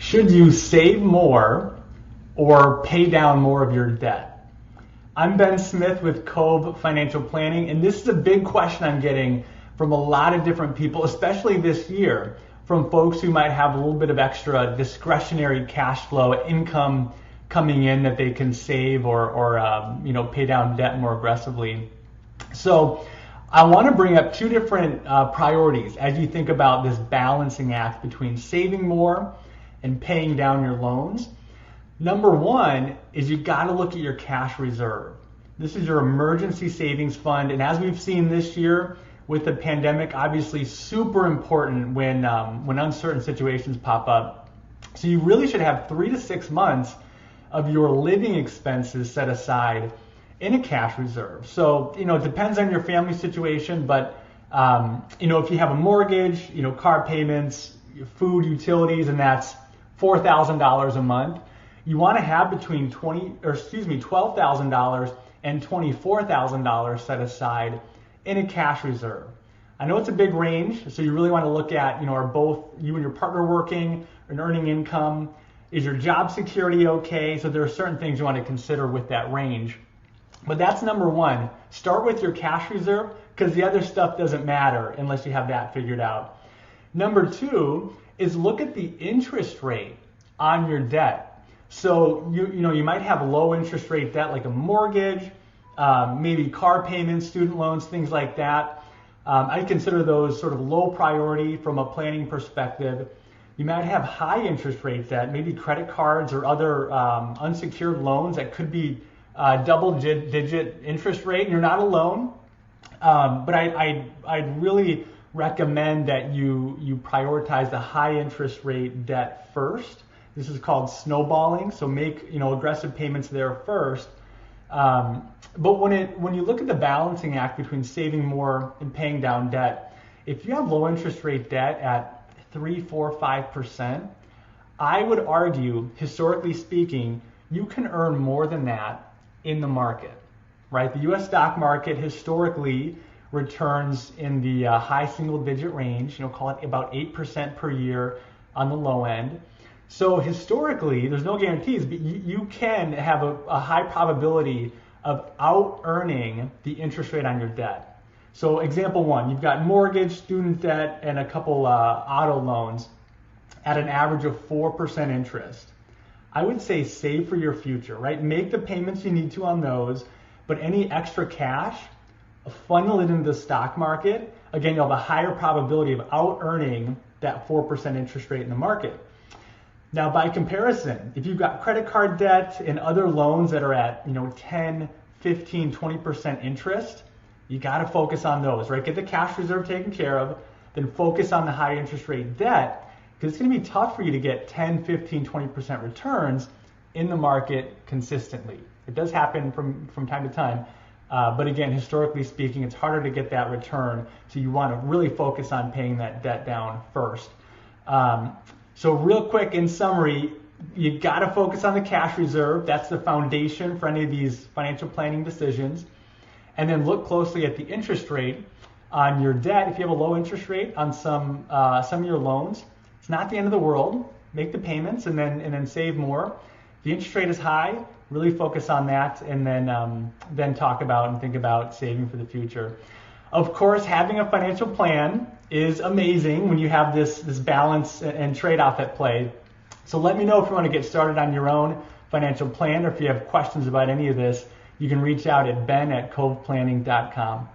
Should you save more or pay down more of your debt? I'm Ben Smith with Cove Financial Planning, and this is a big question I'm getting from a lot of different people, especially this year, from folks who might have a little bit of extra discretionary cash flow income coming in that they can save or pay down debt more aggressively. So I want to bring up two different priorities as you think about this balancing act between saving more and paying down your loans. Number one is you got to look at your cash reserve. This is your emergency savings fund, and as we've seen this year with the pandemic, obviously super important when uncertain situations pop up. So you really should have 3 to 6 months of your living expenses set aside in a cash reserve. So, it depends on your family situation, but, if you have a mortgage, car payments, food, utilities, and that's $4,000 a month, you want to have between $12,000 and $24,000 set aside in a cash reserve. I know it's a big range, so you really want to look at, are both you and your partner working and earning income? Is your job security okay? So there are certain things you want to consider with that range. But that's number one. Start with your cash reserve because the other stuff doesn't matter unless you have that figured out. Number two is look at the interest rate on your debt. So you might have low interest rate debt like a mortgage, maybe car payments, student loans, things like that. I consider those sort of low priority from a planning perspective. You might have high interest rate debt, maybe credit cards or other unsecured loans that could be double-digit interest rate, and you're not alone. But I'd really recommend that you prioritize the high interest rate debt first. This is called snowballing, so make aggressive payments there first. But when you look at the balancing act between saving more and paying down debt, if you have low interest rate debt at 3, 4, 5%, I would argue, historically speaking, you can earn more than that in the market, right? The U.S. stock market historically returns in the high single-digit range, call it about 8% per year on the low end. So historically, there's no guarantees, but you can have a high probability of out-earning the interest rate on your debt. So example one, you've got mortgage, student debt, and a couple auto loans at an average of 4% interest. I would say save for your future, right? Make the payments you need to on those, but any extra cash, funnel it into the stock market. Again, you'll have a higher probability of out-earning that 4% interest rate in the market. Now, by comparison, if you've got credit card debt and other loans that are at 10, 15, 20% interest, you got to focus on those, right? Get the cash reserve taken care of, then focus on the high interest rate debt, because it's going to be tough for you to get 10, 15, 20% returns in the market consistently. It does happen from time to time, but again, historically speaking, it's harder to get that return, so you want to really focus on paying that debt down first. So real quick, in summary, you got to focus on the cash reserve. That's the foundation for any of these financial planning decisions. And then look closely at the interest rate on your debt. If you have a low interest rate on some of your loans, it's not the end of the world. Make the payments and then save more. If the interest rate is high, really focus on that, and then talk about and think about saving for the future. Of course, having a financial plan is amazing when you have this balance and trade-off at play. So let me know if you want to get started on your own financial plan, or if you have questions about any of this, you can reach out at ben@coveplanning.com.